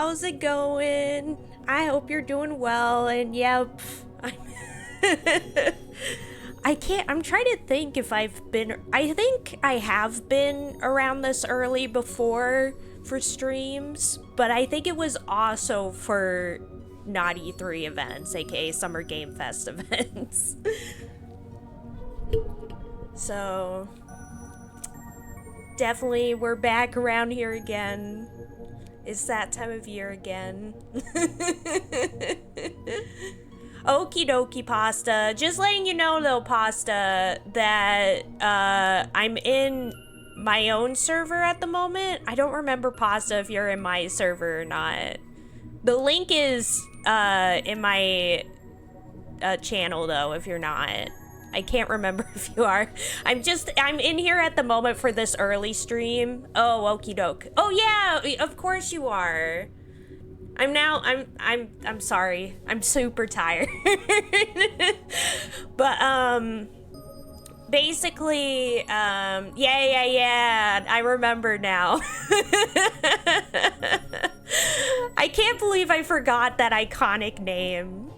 how's it going? I hope you're doing well, and yep, I'm trying to think if I think I have been around this early before for streams, but I think it was also for not E3 events, aka Summer Game Fest events. So, definitely we're back around here again. It's that time of year again. Okie dokie, Pasta. Just letting you know, though, Pasta, that I'm in my own server at the moment. I don't remember, Pasta, if you're in my server or not. The link is in my channel, though, if you're not. I can't remember if you are. I'm in here at the moment for this early stream. Oh, okie doke. Oh yeah, of course you are. I'm sorry. I'm super tired. But basically, yeah, I remember now. I can't believe I forgot that iconic name.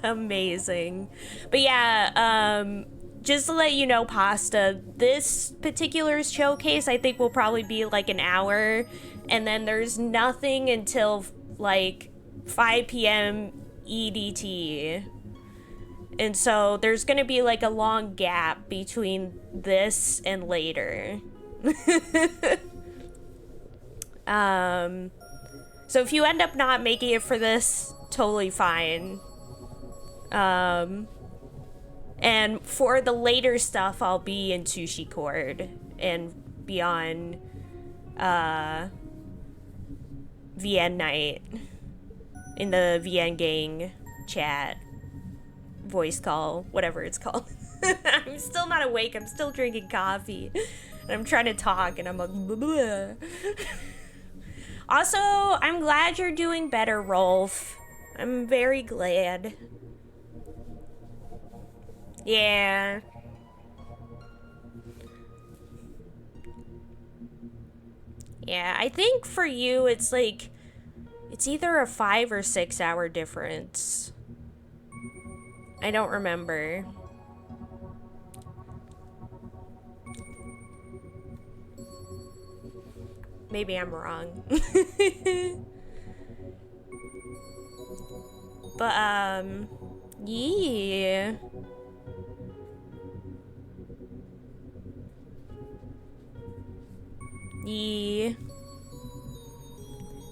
Amazing. But yeah, just to let you know, Pasta, this particular showcase I think will probably be like an hour, and then there's nothing until like 5 p.m. EDT. And so there's gonna be like a long gap between this and later. So if you end up not making it for this, totally fine. And for the later stuff, I'll be in Sushi Court and be on VN Night in the VN Gang chat, voice call, whatever it's called. I'm still not awake. I'm still drinking coffee, and I'm trying to talk, and I'm like, bleh. Also, I'm glad you're doing better, Rolf. I'm very glad. Yeah. Yeah, I think for you it's like it's either a 5 or 6 hour difference. I don't remember. Maybe I'm wrong. But yeah. Yeah.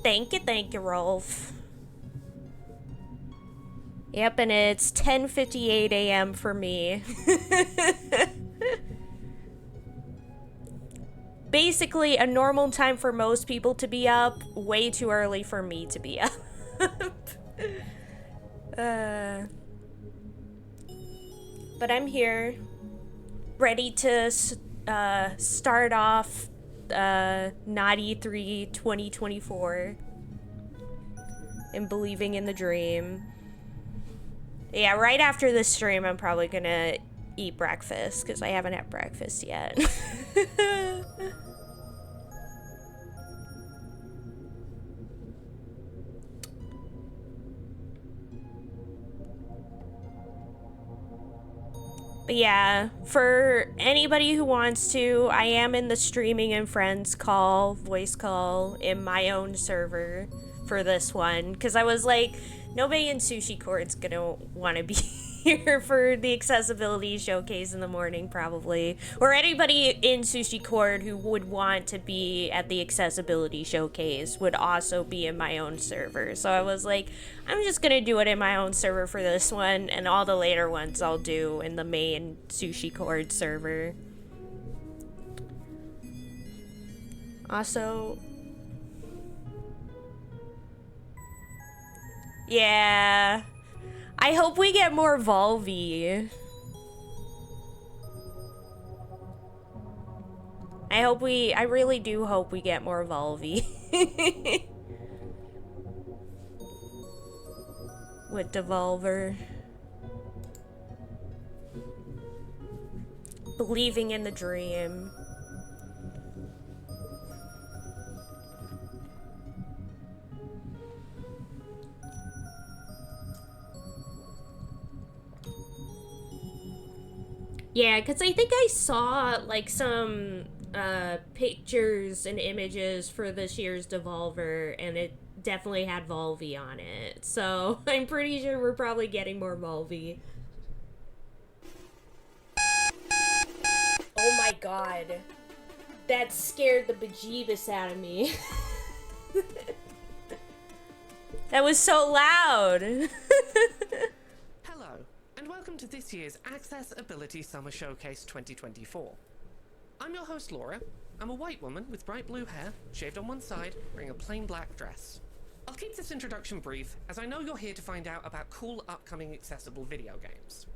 Thank you, Rolf. Yep, and it's 10:58 a.m. for me. Basically, a normal time for most people to be up, way too early for me to be up. But I'm here, ready to start off Naughty 3 2024 and believing in the dream. Yeah, right after this stream, I'm probably gonna eat breakfast because I haven't had breakfast yet. But yeah, for anybody who wants to, I am in the streaming and friends call, voice call, in my own server for this one. Because I was like, nobody in Sushi Court's gonna want to be here for the accessibility showcase in the morning, probably. Or anybody in Sushi Court who would want to be at the accessibility showcase would also be in my own server. So I was like, I'm just gonna do it in my own server for this one, and all the later ones I'll do in the main Sushi Court server. Also, yeah, I hope we get more Volvi. I really do hope we get more Volvi. With Devolver. Believing in the dream. Yeah, because I think I saw, like, some pictures and images for this year's Devolver, and it definitely had Volvi on it. So I'm pretty sure we're probably getting more Volvi. Oh my god. That scared the bejeebus out of me. That was so loud. Hello, and welcome to this year's Accessibility Summer Showcase 2024. I'm your host Laura. I'm a white woman with bright blue hair, shaved on one side, wearing a plain black dress. I'll keep this introduction brief, as I know you're here to find out about cool upcoming accessible video games.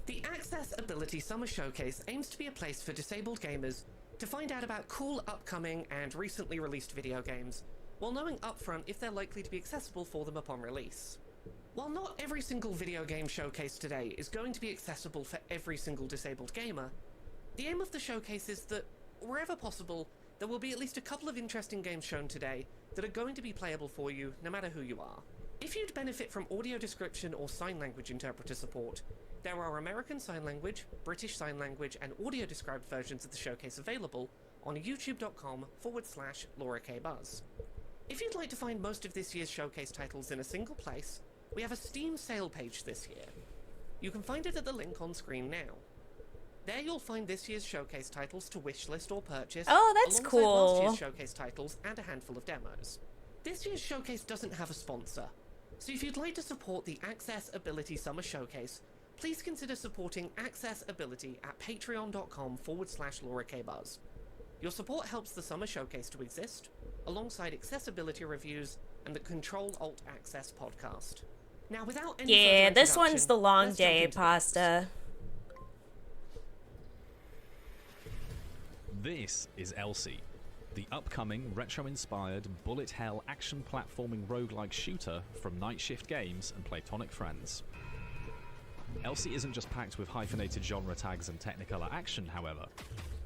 The Accessibility Summer Showcase aims to be a place for disabled gamers to find out about cool upcoming and recently released video games, while knowing upfront if they're likely to be accessible for them upon release. While not every single video game showcase today is going to be accessible for every single disabled gamer, the aim of the showcase is that, wherever possible, there will be at least a couple of interesting games shown today that are going to be playable for you no matter who you are. If you'd benefit from audio description or sign language interpreter support, there are American Sign Language, British Sign Language, and audio described versions of the showcase available on youtube.com/LauraKBuzz. If you'd like to find most of this year's showcase titles in a single place, we have a Steam sale page this year. You can find it at the link on screen now. There you'll find this year's showcase titles to wishlist or purchase, Oh, that's alongside cool. last year's showcase titles and a handful of demos. This year's showcase doesn't have a sponsor, so if you'd like to support the Accessibility Summer Showcase, please consider supporting Accessibility at patreon.com/LauraKBuzz. Your support helps the Summer Showcase to exist, alongside accessibility reviews and the Control-Alt-Access podcast. Now, without any Yeah, further this one's introduction, the long let's jump day into the pasta. This is Elsie, the upcoming retro-inspired bullet hell action platforming roguelike shooter from Night Shift Games and Platonic Friends. Elsie isn't just packed with hyphenated genre tags and Technicolor action, however.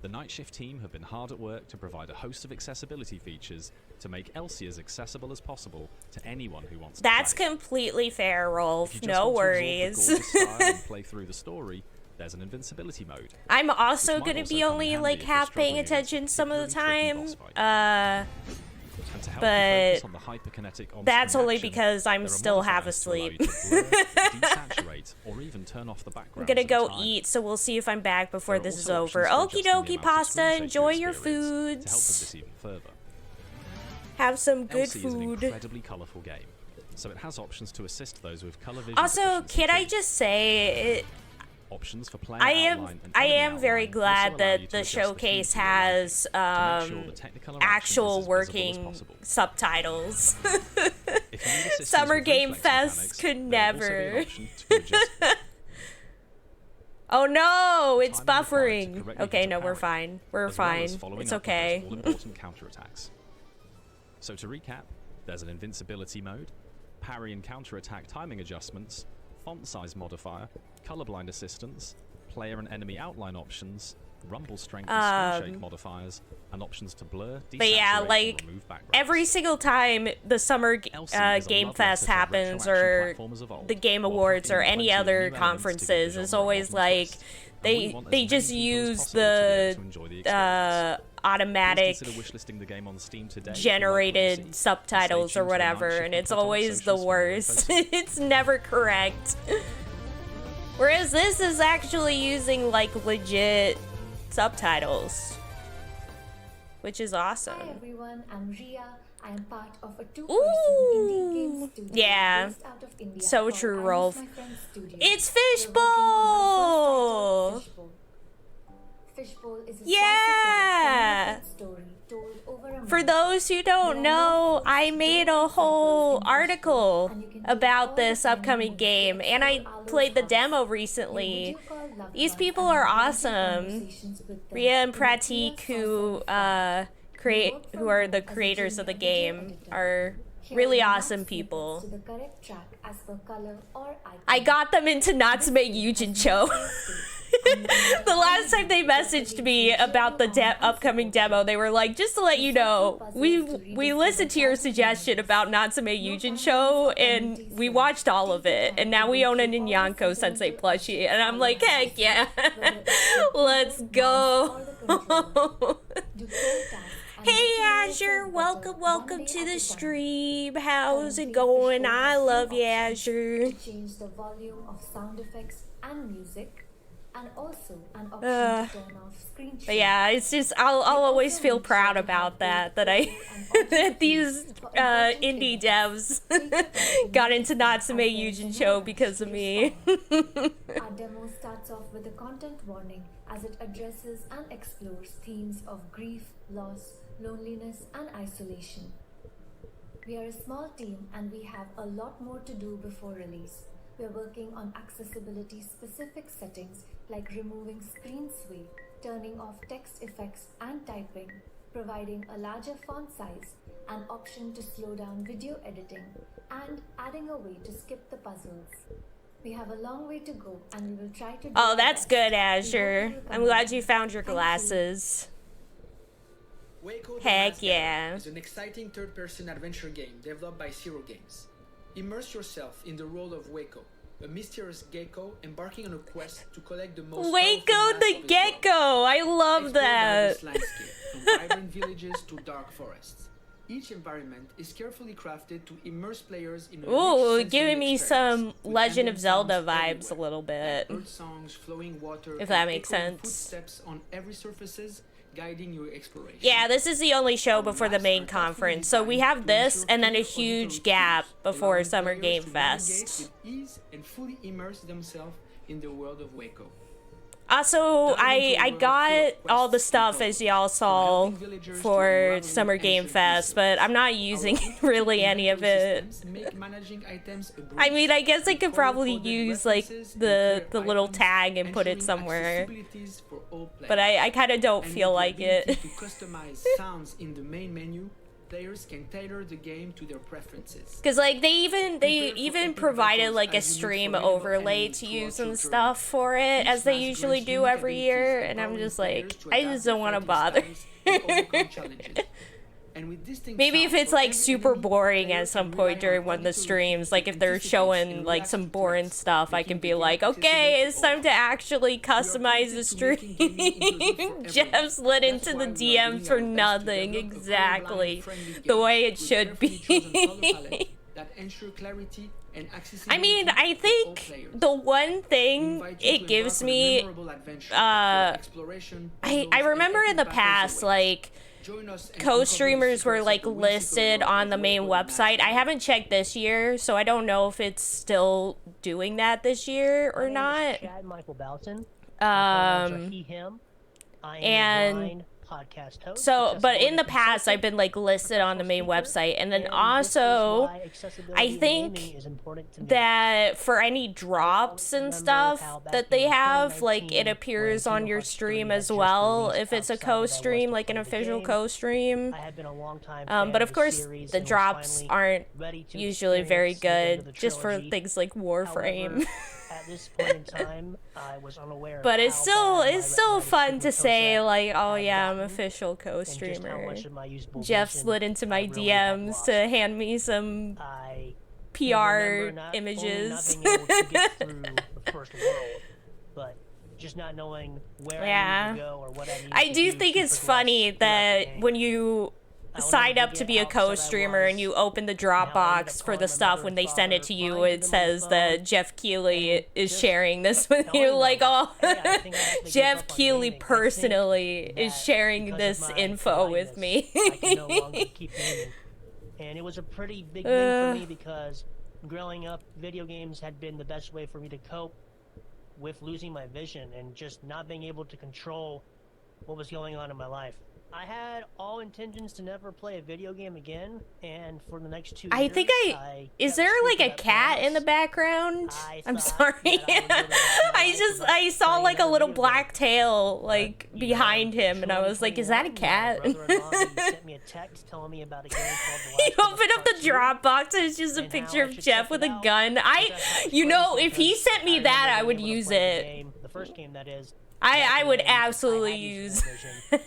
The Night Shift team have been hard at work to provide a host of accessibility features to make Elsie as accessible as possible to anyone who wants to That's play. completely fair, If Rolf. you just No want to absorb the worries. gorgeous style and play through the story, there's an invincibility mode. I'm also Which might gonna also be come in only handy like if you're half paying struggling against attention some of the particularly time. tricky boss fights. And to help you focus on the hyperkinetic on-screen That's only action, because I'm there are still half modifiers to allow asleep. you to blur, desaturate, or even turn off the I'm background gonna at a go time. eat, so we'll see if I'm back before There are this is also over. options Okie for adjusting the dokie, amount of pasta. screen shake Enjoy you your experience to help with foods. this even further. Have some good Elsie is an food. incredibly colourful game, so it has options to assist those with colour vision Also, deficiency can I too. just say, Options for player I outline and am enemy very outline also glad allow you that to the adjust showcase feed to your liking has to make sure the Technicolor action is actual as visible as working possible. subtitles. If you need assistance Summer with Game reflex Fest mechanics, could there will also be an never. option to adjust Oh no, it's timing required to buffering. correctly Okay, hit a no, we're parry, fine. We're as well as fine. following It's up with those okay. all-important counterattacks. So to recap, there's an invincibility mode, parry and counterattack timing adjustments, font size modifier, colorblind assistance, player and enemy outline options, rumble strength and screen shake modifiers, and options to blur, desaturate, But yeah, or like, remove backgrounds. every single time the Summer Elsie is a Game love Fest letter to happens, retro or action platformers of old, the Game while Awards, or packing in any plenty of other new elements to give the conferences, genre it's a always modern like twist. And we they want as they many just people as use possible to be able the to enjoy the experience. automatic Please consider wishlisting the game on Steam today if you like what you generated see. subtitles Stay or tuned for the whatever, Night and Shift it's Platonic always the socials for more worst. info. It's never correct. Whereas this is actually using like legit subtitles, which is awesome. Hi everyone, I'm Ria. I am part of a two-person indie game studio Yeah. based out of India. So called true, Anya's Rolf. My Friend Studio. It's We're working on our first Fishbowl! title, Fishbowl is a Yeah. slice of life story told over a For month. those who don't know, I made a whole article about this upcoming game, and I played the demo recently. These people are awesome. Ria and Pratik, who are the creators of the game, are really awesome people. I got them into Natsume Yujincho. The last time they messaged me about the upcoming demo, they were like, just to let you know, we listened to your suggestion about Natsume Yujin show, and we watched all of it, and now we own a Ninyanko Sensei plushie, and I'm like, heck yeah, let's go. Hey Azure, welcome to the stream. How's it going? I love you, Azure. Change the volume of sound effects and music, and also an option to turn off screen But share. yeah, it's just I'll always feel proud about that I that these indie devs got into Natsume Yujin show because of me. Our demo starts off with a content warning as it addresses and explores themes of grief, loss, loneliness, and isolation. We are a small team and we have a lot more to do before release. We are working on accessibility specific settings like removing screen sway, turning off text effects and typing, providing a larger font size, an option to slow down video editing, and adding a way to skip the puzzles. We have a long way to go and we will try to do Oh, our that's best. good, We hope Azure. you will I'm glad come you found your Thank you. glasses. Waco the Heck Last yeah. Guard is an exciting third-person adventure game developed by Zero Games. Immerse yourself in the world of Waco, a mysterious gecko embarking on a quest to collect the most Waco powerful the mass of his world. Gecko! I love Explore that. diverse landscape, from vibrant villages to dark forests. Each environment is carefully crafted to immerse players in a Ooh, rich giving sensory me experience, some with Legend of ambient Zelda sounds vibes a everywhere, little bit. like bird songs, flowing water, If and that makes echoing sense. footsteps on every surfaces, guiding your exploration. Yeah, this is the only show before the main conference, so we have this and then a huge gap before allowing Summer players Game to navigate Fest. with ease and fully immerse themselves in the world of Waco. Also, I got all the stuff as y'all saw for Summer Game Fest, but I'm not using really any of it. I mean, I guess I could probably use like the little tag and put it somewhere, but I kind of don't feel like it. To customize sounds in the main menu, players can tailor the game to their preferences. Cause like they even provided like a stream overlay to use and stuff for it, as they usually do every year, and I'm just like, I just don't want to bother. Maybe if it's like super boring at some point during one of the streams, like if they're showing like some boring stuff, I can be like, okay, it's time to actually customize the stream. Jeff slid into the DMs for nothing, exactly the way it should be. I mean, I think the one thing it gives me, I remember in the past, like, co-streamers were like listed on the main website. I haven't checked this year, so I don't know if it's still doing that this year or not. Chad Michael Boughton. He, him. I am and a blind podcast host. So, but in the accessibility past, I've been like listed on the main website, and then also, I think that for any drops and stuff that they have, like it appears on your stream as well if it's a co-stream, like an official co-stream. But of course, the drops aren't usually very good, just for things like Warframe. At this point in time, I was unaware. But it's still fun to say say like, oh yeah, I'm official co-streamer. Jeff slid into my DMs to hand me some PR images. But just not knowing where Yeah. I need to go or what I need I to do do think to it's progress funny throughout that the game. when you sign up to be a co-streamer and you open the Dropbox for the stuff, when they send it to you, it says that Jeff Keighley is sharing this with you. Like, oh, Jeff Keighley personally is sharing this info with me. I can no longer keep gaming. And it was a pretty big thing for me because growing up, video games had been the best way for me to cope with losing my vision and just not being able to control what was going on in my life. I had all intentions to never play a video game again, and for the next 2 years, I think is there like a cat in the background? I'm sorry. I saw like a little black tail like behind him, and I was like, is that a cat? You open up the Dropbox and it's just a picture of Jeff with a gun. If he sent me that, I would use it. the first game that is. I would recommend absolutely I had use full vision, and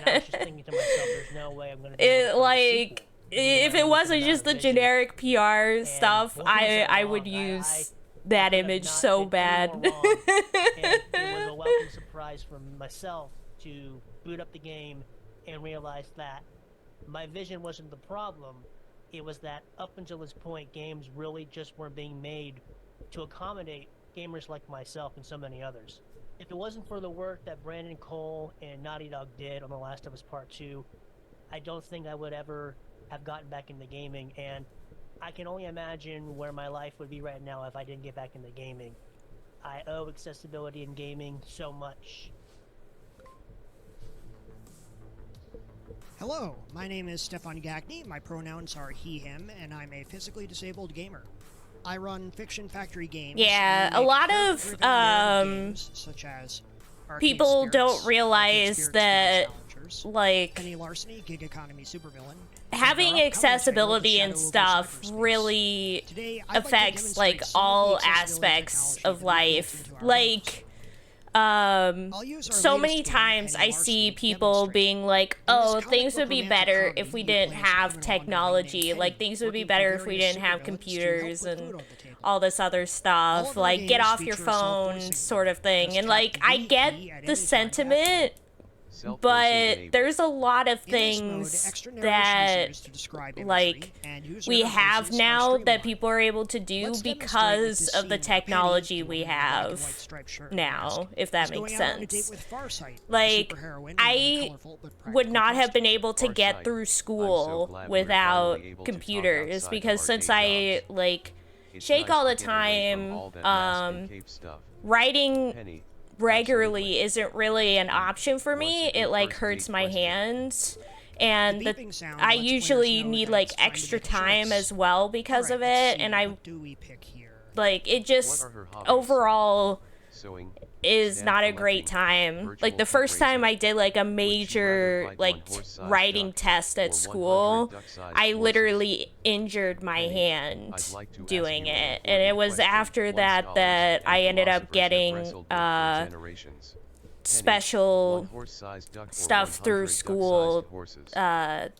I was just thinking to myself, there's no way I'm gonna be able to it. play a Like, sequel, if even it though I'm wasn't looking just the at vision. generic PR stuff, Both things are I would wrong. use I that could have image not so been any bad. more wrong. And it was a welcome surprise for myself to boot up the game and realize that my vision wasn't the problem. It was that up until this point, games really just weren't being made to accommodate gamers like myself and so many others. If it wasn't for the work that Brandon Cole and Naughty Dog did on The Last of Us Part 2, I don't think I would ever have gotten back into gaming, and I can only imagine where my life would be right now if I didn't get back into gaming. I owe accessibility in gaming so much. Hello, my name is Stefan Gagne, my pronouns are he, him, and I'm a physically disabled gamer. I run Fiction Factory Games. Yeah, We a make lot of, character-driven narrative games, such as Arcade people Spirits, don't Arcade realize Spirits that, Challengers, like, Penny Larceny, Gig Economy Supervillain, having and our upcoming accessibility title, and The Shadow stuff Over Cyberspace. really Today, I'd like to affects, like, demonstrate some of the all accessibility aspects technology of that we've built life. into our Like, games. I'll use our so latest many game, times Penny I see Larceny, to people demonstrate. being like, In this oh, comic things book would be romantic better comedy, if we you didn't play as a have criminal underling named technology. Penny, Like, things would be working for better if we various didn't have supervillains to help computers put and food on the table. all this other All stuff. of our Like, get games off your feature phone self-voicing sort of thing. Just And, tap like, the I delete get key at the any time sentiment, Self-voicing but enabled. there's a lot of In this mode, things extra narration is that, used to describe imagery, like, and user we interfaces have are now that streamlined. people are able to do Let's demonstrate with because this of the scene where technology Penny, we the woman in the black and have white striped shirt and now, mask, if that is makes going out on a date sense. with Farsight, a Like, superheroine in I a colorful but would practical not have costume. been able to get Farsight, through I'm so school glad we're without finally able to talk computers outside of because our since day I, jobs. like, It's shake nice all to the get away from time, all that mask and cape stuff. writing Penny, regularly absolutely. isn't really an option for What's me. a good It, like, first hurts date my question? hands. And The beeping sound I lets players usually know need, that like, it's time to extra make a time choice. as well because Alright, of let's it. see, And I, what do we pick here? like, it What just, are her hobbies? overall, Sewing, is stamp not a collecting, great time. virtual Like, the first time fundraising. I did, like, a Would you rather major, fight like, one horse-sized writing duck test or at 100 school, duck-sized I horses? literally injured my Penny, hand I'd like to ask doing you an it. And it important was question after one that scholars that and I ended up philosophers have getting, wrestled with for generations. Penny, special one horse-sized duck or stuff through 100 school duck-sized horses?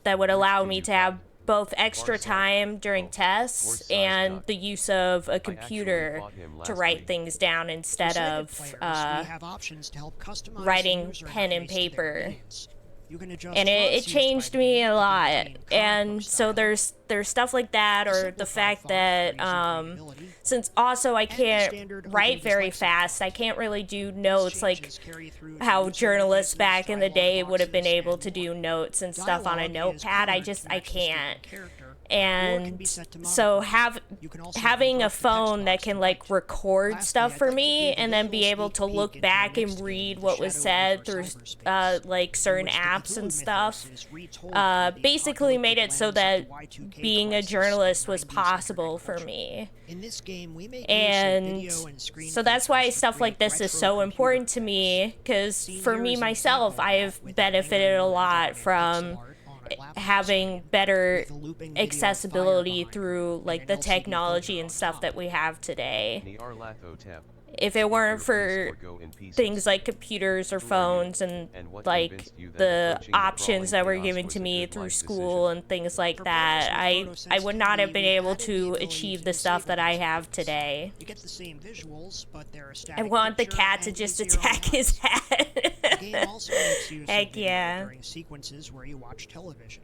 that would allow do me you to have value? both extra Farsight. time during Oh, tests horse-sized and duck. the use of a I actually computer fought him to last write week. things down For instead sighted of players, we have options to help customize the writing user pen and interface to their paper. needs. You can adjust And it fonts used by changed the me game a to lot. maintain comic book And so style, there's stuff like that, a or the simplified fact font that for ease of readability, since also I and the can't standard open write very dyslexic fast, font. I can't really do These notes like changes carry through to how user journalists interfaces, back in the dialog day would have been boxes, able and to more. do notes and stuff on a Dialogue is notepad. I colored just to I match the speaking can't. character, or can And be set to so monochrome. You can also having a convert the text phone that box can to like white. record Lastly, stuff I'd for like to me give a and then be visual able sneak to peek look into our back next and game, read The what was Shadow said over through Cyberspace, like in certain which the apps and Cthulhu stuff. mythos is retold through the Basically made it apocalyptic so lens that of the Y2K being a crisis journalist in was 90s internet possible for culture. me. In this game, we make use of And video and screen so that's why features to stuff like create this is retro so computer important to effects. me, because Seen for here me is an myself, example of I've that with benefited a angry lot rendering from pixel art on a laptop having screen better with the looping video accessibility fire through behind like and the an LCD technology filter and on stuff top. that we have today. Nyarlathotep. If it Speak weren't your piece for or go in pieces. things like computers or Who are you, phones and what like convinced you that the approaching the options that crawling were chaos given was to a me good through life school decision? and things like For that, players with I would not have been photosensitivity, able we've to added the achieve ability the to stuff that I disable have these today. You get the same visuals, but they're a I static want the picture cat to and just easier on attack his eyes. head. The game also makes use Heck of video yeah. during sequences where you watch television.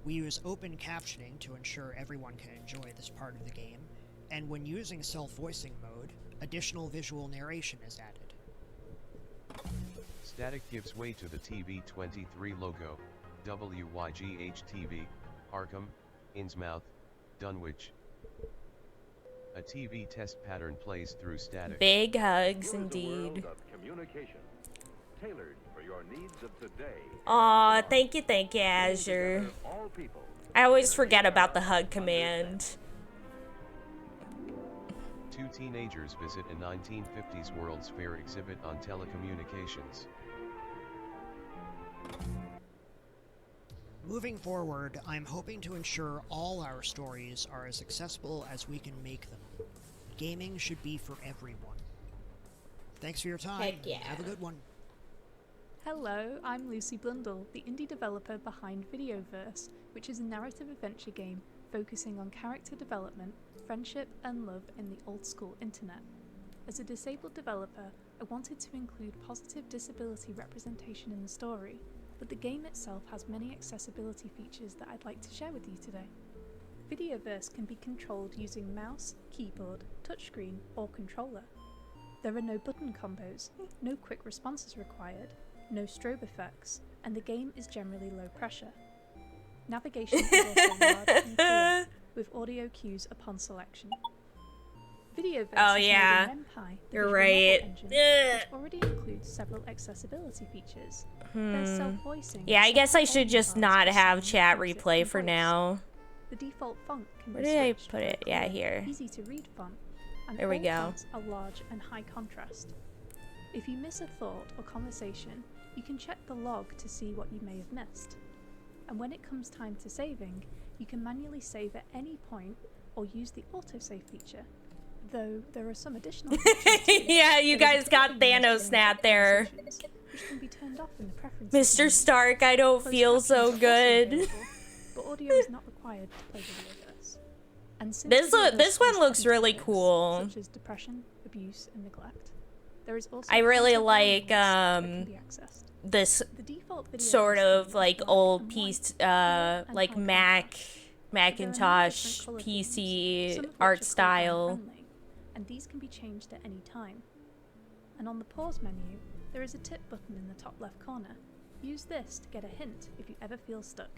We use open captioning to ensure everyone can enjoy this part of the game, and when using self-voicing mode, additional visual narration is added. Static gives way to the TV23 logo, WYGH-TV, Arkham, Innsmouth, Dunwich. A TV test pattern plays through static. Big hugs indeed. Aw, thank you, Azure. I always forget about the hug command. Two teenagers visit a 1950s World's Fair exhibit on telecommunications. Moving forward, I'm hoping to ensure all our stories are as accessible as we can make them. Gaming should be for everyone. Thanks for your time. Heck yeah. Have a good one. Hello, I'm Lucy Blundell, the indie developer behind Videoverse, which is a narrative adventure game focusing on character development, friendship, and love in the old-school internet. As a disabled developer, I wanted to include positive disability representation in the story, but the game itself has many accessibility features that I'd like to share with you today. Videoverse can be controlled using mouse, keyboard, touchscreen, or controller. There are no button combos, no quick responses required, no strobe effects, and the game is generally low pressure. Navigation is also large and clear, with audio cues upon selection. Videoverse Oh, is yeah. made in MemPy, the You're visual right. novel engine, which already includes several accessibility features. There's self-voicing. Yeah, I guess I separate should just audio not files for have sound, chat music, replay and for voice. now. The default font can Where be did I switched put for a it? Yeah, clear, here. easy-to-read font, and There we all go. fonts are large and high contrast. If you miss a thought or conversation, you can check the log to see what you may have missed. And when it comes time to saving, you can manually save at any point or use the autosave feature. Though there are some additional features too. Yeah, you There is guys a got cooking menu Thanos for snap there. conversations, which can be turned off in the preferences Mr. menu. Stark, I don't Closed feel captions so are also good. available, but audio is not required to play Videoverse. And since This one has looks heavy really topics, cool. such as depression, abuse, and neglect, there is also I really content like, warnings that can be accessed. This The default video sort theme of is like black old and piece, white, clear and like high Mac, contrast. Macintosh, But there are many different colour themes, PC some of which art are colorblind style. friendly, and these can be changed at any time. And on the pause menu, there is a tip button in the top left corner. Use this to get a hint if you ever feel stuck.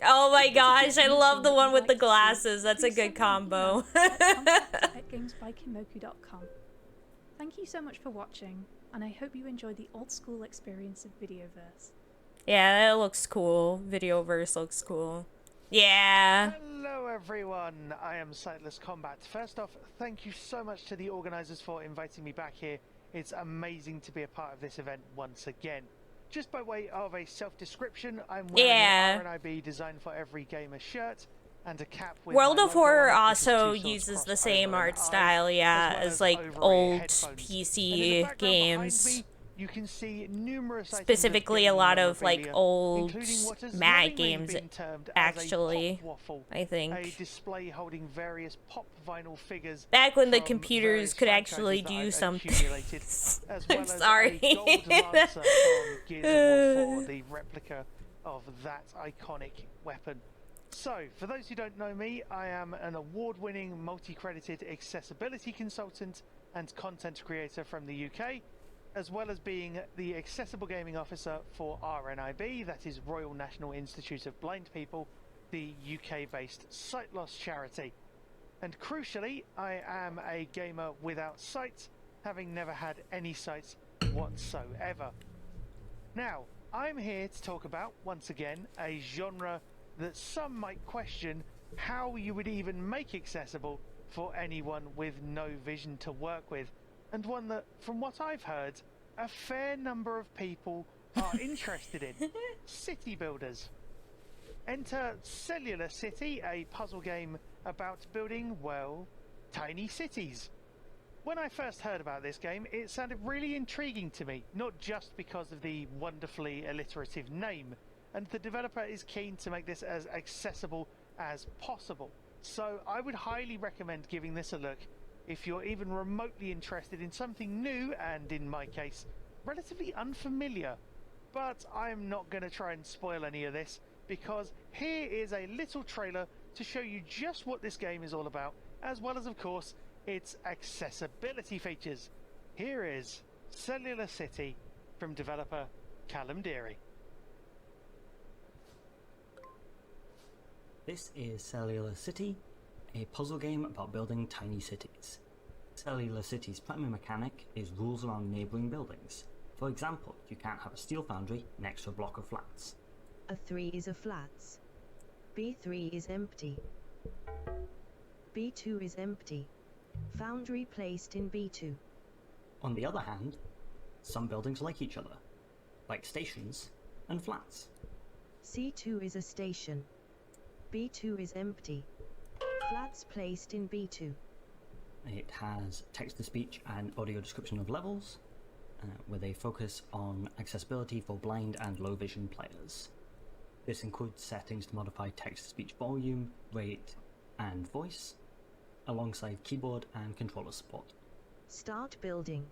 Oh my gosh, I love the one with the Like to see, glasses. That's a please good send me an combo. email at contact@gamesbykimoku.com. Thank you so much for watching, and I hope you enjoy the old school experience of Videoverse. Yeah, that looks cool. Videoverse looks cool. Yeah. Hello everyone, I am Sightless Combat. First off, thank you so much to the organisers for inviting me back here. It's amazing to be a part of this event once again. Just by way of a self-description, I'm wearing an RNIB Design for Every Gamer shirt and a cap with World my of logo Horror on it, which is also two swords uses crossed the same over an art eye, style, yeah, as well as like over-ear old headphones. And in the PC background games. behind me, you can see numerous items of Specifically a gaming lot of like memorabilia, old including what has Mac lovingly games been termed as a actually, pop waffle, I think. a display holding various pop vinyl figures Back when the from computers various could franchises actually that do I've something. accumulated, as well I'm as sorry. a gold lancer from Gears of War 4, the replica of that iconic weapon. So, for those who don't know me, I am an award-winning, multi-credited accessibility consultant and content creator from the UK, as well as being the Accessible Gaming Officer for RNIB, that is Royal National Institute of Blind People, the UK-based sight loss charity. And crucially, I am a gamer without sight, having never had any sight whatsoever. Now, I'm here to talk about, once again, a genre that some might question how you would even make accessible for anyone with no vision to work with, and one that, from what I've heard, a fair number of people are interested in. City builders. Enter Cellular City, a puzzle game about building, well, tiny cities. When I first heard about this game, it sounded really intriguing to me, not just because of the wonderfully alliterative name, and the developer is keen to make this as accessible as possible. So I would highly recommend giving this a look if you're even remotely interested in something new and, in my case, relatively unfamiliar. But I'm not going to try and spoil any of this, because here is a little trailer to show you just what this game is all about, as well as, of course, its accessibility features. Here is Cellular City from developer Callum Deary. This is Cellular City, a puzzle game about building tiny cities. Cellular City's primary mechanic is rules around neighbouring buildings. For example, you can't have a steel foundry next to a block of flats. A 3 is a flats. B3 is empty. B2 is empty. Foundry placed in B2. On the other hand, some buildings like each other, like stations and flats. C2 is a station. B2 is empty. Flats placed in B2. It has text-to-speech and audio description of levels, with a focus on accessibility for blind and low vision players. This includes settings to modify text-to-speech volume, rate, and voice, alongside keyboard and controller support. Start building.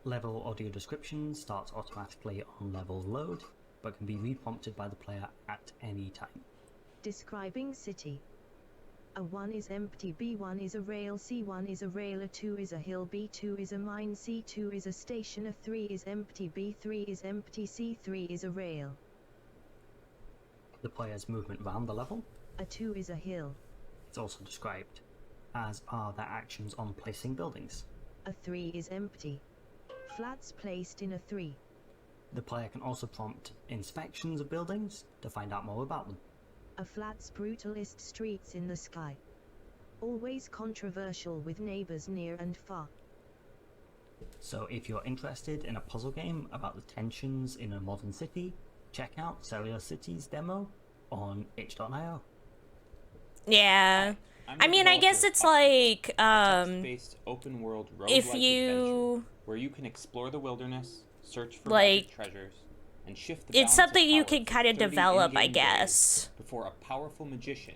Level audio description starts automatically on level load, but can be reprompted by the player at any time. Describing city. A1 is empty, B1 is a rail, C1 is a rail, A2 is a hill, B2 is a mine, C2 is a station, A3 is empty, B3 is empty, C3 is a rail. The player's movement around the level. A2 is a hill. It's also described, as are their actions on placing buildings. A3 is empty. Flats placed in A3. The player can also prompt inspections of buildings to find out more about them. A flat's brutalist streets in the sky. Always controversial with neighbors near and far. So if you're interested in a puzzle game about the tensions in a modern city, check out Cellular Cities demo on itch.io. Yeah. I mean, I guess it's like, text-based open world if roguelike you, adventure where you can explore the wilderness, search for like, magic treasures, and shift the it's balance something of you power can for kind of 30 develop, I in-game guess. days before a powerful magician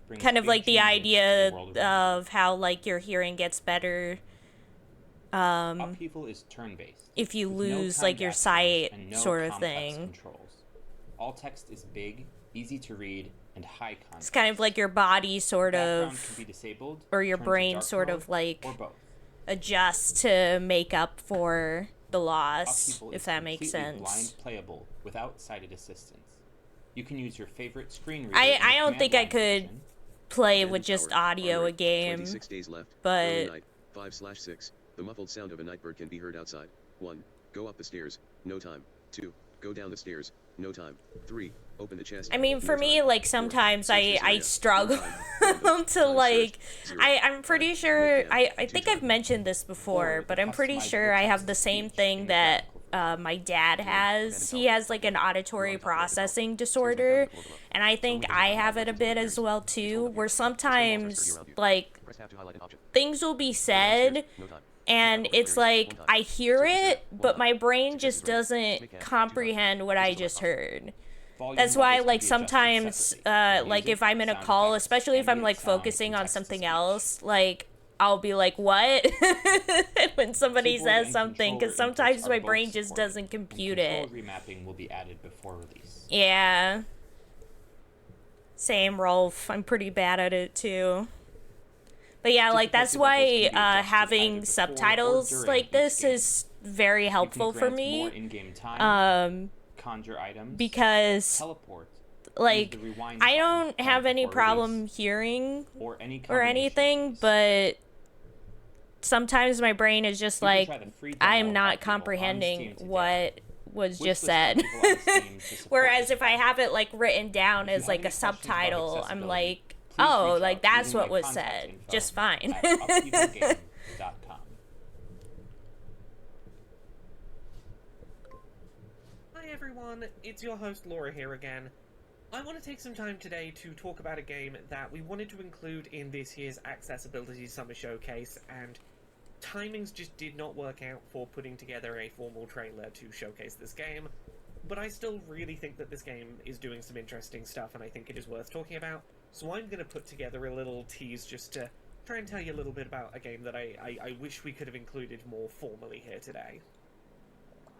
brings Kind of big like the changes to idea the world of how, like, your hearing gets better, Upheaval is turn-based, if you with no lose, timed like, your actions sight, and no sort of complex thing. controls. All text is big, easy to read, and high context. It's kind of like your body sort Background of, can be disabled, or your turned to brain dark sort mode, of, like, or both. adjusts to make up for the loss, Upheaval if is that makes completely sense. blind playable without sighted assistance. You can use your favorite screen reader. I don't think I could play with just audio a game, 26 days left. but Early night, 5/6. The muffled sound of a nightbird can be heard outside. 1. Go up the stairs. No time. 2. Go down the stairs. No time. 3. Open the chest. I mean, for me, like, sometimes I struggle to, like, I'm pretty sure, I think I've mentioned this before, but I'm pretty sure I have the same thing that my dad has. He has, like, an auditory processing disorder, and I think I have it a bit as well, too, where sometimes, like, things will be said, and it's like, I hear it, but my brain just doesn't comprehend what I just heard. That's why, like, sometimes, like, if I'm in a call, especially if I'm, like, focusing on something else, like, I'll be like, what? when somebody says something, because sometimes my brain just doesn't compute it. Remapping will be added before release. Yeah. Same, Rolf. I'm pretty bad at it, too. But yeah, like, that's why having subtitles like this is very helpful for me. Conjure items, because, teleport, like, I don't have any problem hearing or anything, but sometimes my brain is just like, I'm not comprehending what was just said. Whereas if I have it, like, written down as, like, a subtitle, I'm like, oh, like, that's what was said. Just fine. Hi everyone, it's your host Laura here again. I want to take some time today to talk about a game that we wanted to include in this year's Accessibility Summer Showcase, and timings just did not work out for putting together a formal trailer to showcase this game, but I still really think that this game is doing some interesting stuff and I think it is worth talking about, so I'm going to put together a little tease just to try and tell you a little bit about a game that I wish we could have included more formally here today.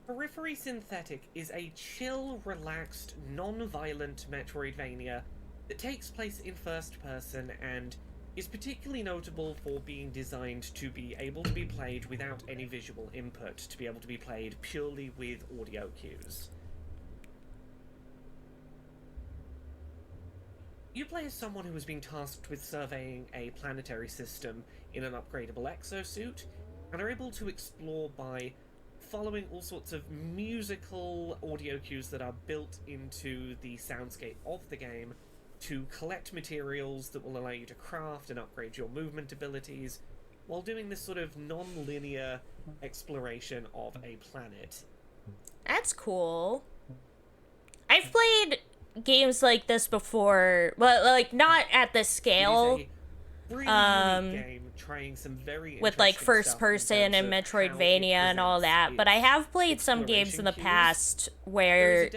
Periphery Synthetic is a chill, relaxed, non-violent Metroidvania that takes place in first person and is particularly notable for being designed to be able to be played without any visual input, to be able to be played purely with audio cues. You play as someone who has been tasked with surveying a planetary system in an upgradable exosuit, and are able to explore by following all sorts of musical audio cues that are built into the soundscape of the game to collect materials that will allow you to craft and upgrade your movement abilities, while doing this sort of non-linear exploration of a planet. That's cool. I've played games like this before, but, like, not at this scale. Really unique game, trying some very with like interesting first stuff in person terms and of how it Metroidvania and all that, but I have played some games in the past where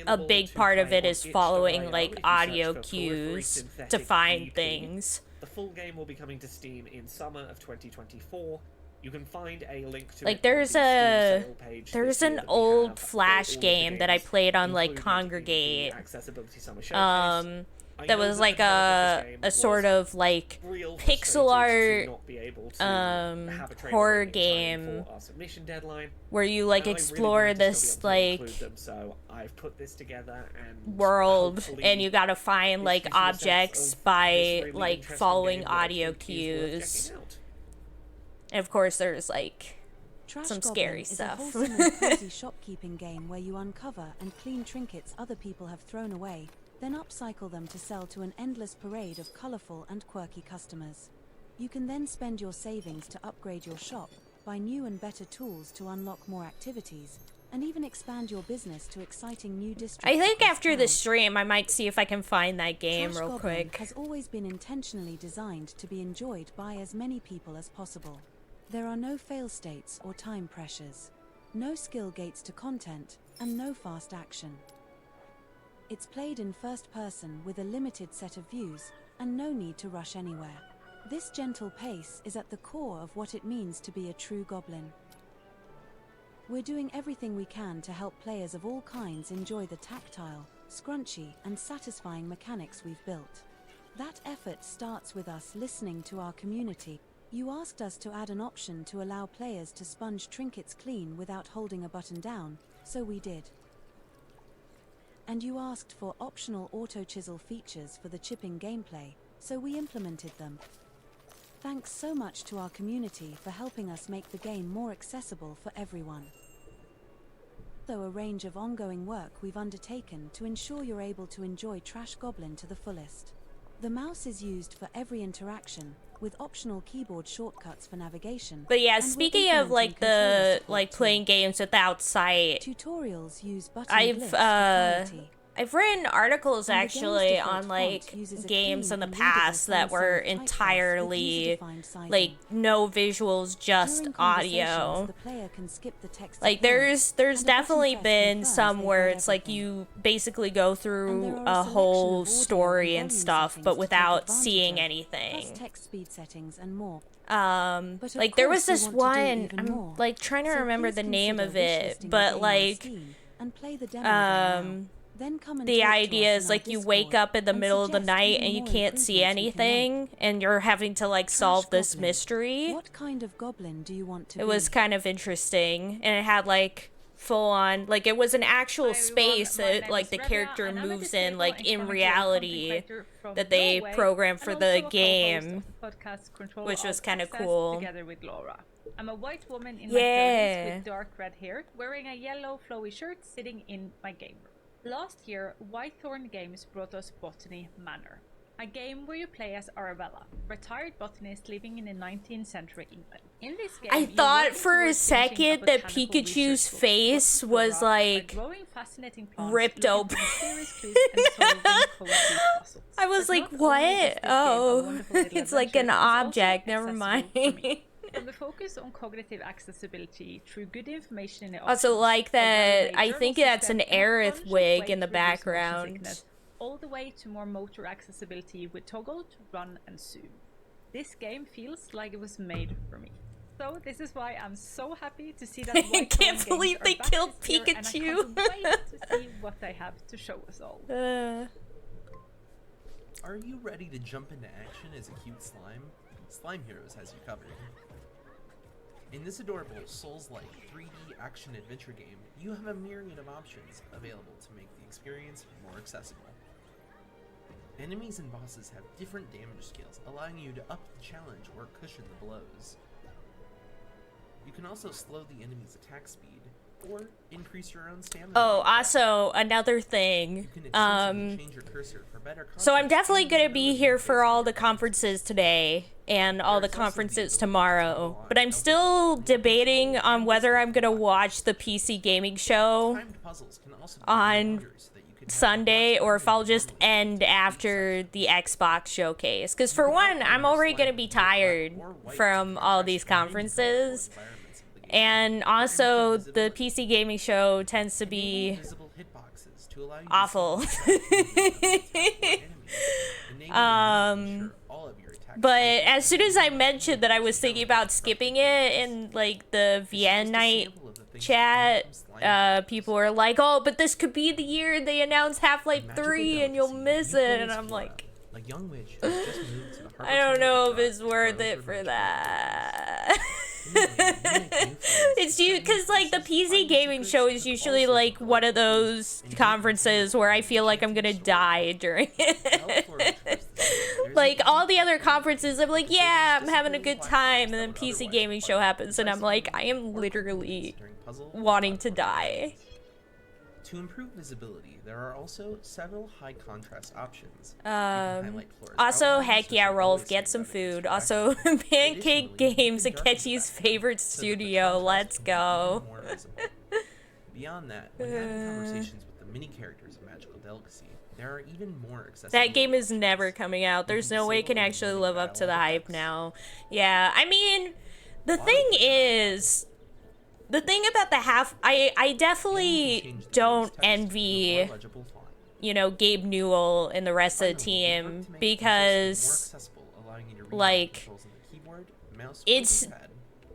a big part of it is following like audio cues to find things. The full game will be coming to Steam in summer of 2024. You can find a link to Like it there's on the Steam sale page there's this year an that we old have for Flash all of the game that I games played on like included in the Congregate. Accessibility Summer Showcase. I That know was that like the development of this game a sort was of like real pixel frustrated art to not be able to have a trailer horror ready in time game for our submission deadline. where you like And I really explore wanted to this still be able to like include them, so I've put this together and world, hopefully and you gotta find this like gives you a sense objects of by this really like interesting following game that I audio think is worth cues. checking out. And of course there's like Trash some Goblin scary is stuff. a wholesome and cozy shopkeeping game where you uncover and clean trinkets other people have thrown away, then upcycle them to sell to an endless parade of colorful and quirky customers. You can then spend your savings to upgrade your shop, buy new and better tools to unlock more activities, and even expand your business to exciting new districts. I think across after town. the stream I might see if I can find that game Trash real Goblin quick. has always been intentionally designed to be enjoyed by as many people as possible. There are no fail states or time pressures, no skill gates to content, and no fast action. It's played in first person with a limited set of views, and no need to rush anywhere. This gentle pace is at the core of what it means to be a true goblin. We're doing everything we can to help players of all kinds enjoy the tactile, scrunchy, and satisfying mechanics we've built. That effort starts with us listening to our community. You asked us to add an option to allow players to sponge trinkets clean without holding a button down, so we did. And you asked for optional auto-chisel features for the chipping gameplay, so we implemented them. Thanks so much to our community for helping us make the game more accessible for everyone. Though a range of ongoing work we've undertaken to ensure you're able to enjoy Trash Goblin to the fullest. The mouse is used for every interaction, with optional keyboard shortcuts for navigation. But yeah, and we're speaking of like implementing controller the support like too. playing games without sight, Tutorials use button bliss for clarity. I've written articles And the game's actually default on like font uses a games clean in the and readable past that were sans-serif typeface with entirely user-defined sizing. like no visuals, just During audio. conversations, the player can skip the text Like appearance, there's and a button definitely press been confirms some they where read it's like everything. you basically go And through there are a a whole selection of audio story and and volume stuff, settings but to take without advantage seeing of, anything. plus text speed settings and more. But of Like there was course we this want to do one, even I'm more. like trying to So remember please the name consider of it, wishlisting the but game on like Steam and play the demo there now. Then come and the talk to idea us is in our like you wake Discord up in the and middle of the suggest night even and you more can't see improvements we can make. anything and you're having to like solve this Goblin. mystery. What kind of goblin do you want to It be? was kind of interesting, and it had like full on, like it was an actual space that like the character moves in like in reality that they programmed for the game, which was kind of cool. Together with Laura. I'm a white woman in my Yeah. 30s with dark red hair, wearing a yellow flowy shirt, sitting in my game room. Last year, Whitethorn Games brought us Botany Manor, a game where you play as Arabella, retired botanist living in the 19th century England. In this game, I you're thought working for a towards finishing second that botanical Pikachu's research book, face Botany was Flora, by like growing fascinating plants, ripped looking open. for mysterious clues, and solving cozy puzzles. I was But like, not only is what? this game a Oh, wonderful little it's like adventure, an it's also object. Never accessible for me. mind. From the focus on cognitive accessibility through good information in the Also, options, like a that. well-made I journal think that's system, an and a Aerith conscious wig way in the to reduce motion background. sickness, all the way to more motor accessibility with toggle to run and zoom. This game feels like it was made for me. So this is why I'm so happy to see that I Whitehorn can't Games believe are they back killed this year, and I Pikachu. can't wait to see what they have to show us all. Are you ready to jump into action as a cute slime? Slime Heroes has you covered. In this adorable Souls-like 3D action adventure game, you have a myriad of options available to make the experience more accessible. Enemies and bosses have different damage scales, allowing you to up the challenge or cushion the blows. You can also slow the enemy's attack speed, or increase your own stamina. Oh, also another thing. Change your cursor for better So I'm context definitely and gonna be visibility here based for on all your the conferences today and all the There's also the conferences ability to tomorrow. follow But I'm on still debating on whether I'm gonna watch the PC gaming show Timed puzzles can also be on longer so that you can Sunday or if I'll just end after the Xbox showcase. Because for one, I'm already going to be tired from all these conferences. And also, the PC gaming show tends to be awful. But as soon as I mentioned that I was thinking about skipping it in like the VN night chat, people were like, "Oh, but this could be the year they announce Half-Life 3 and you'll miss it." And I'm like, I don't know if it's worth it for that. It's you because like the PC gaming show is usually like one of those conferences where I feel like I'm gonna die during it. Like all the other conferences, I'm like, yeah, I'm having a good time, and then PC gaming show happens, and I'm like, I am literally wanting to die. To improve visibility, there are also several high contrast options. You can highlight floors Also, outlines, heck which yeah, will Rolf, always get stand some out against food. your Also, background. Pancake Additionally, you Games, can darken Akechi's the favorite background so that the studio. contrast Let's can be even go. more visible. Beyond that, when having conversations with the mini characters of Magical Delicacy, there are even more accessible. That game is never coming out. There's no way it can actually live up to the hype now. Yeah, I mean, the thing is, the thing about the I definitely don't envy, you know, Gabe Newell and the rest of the team because, like, it's,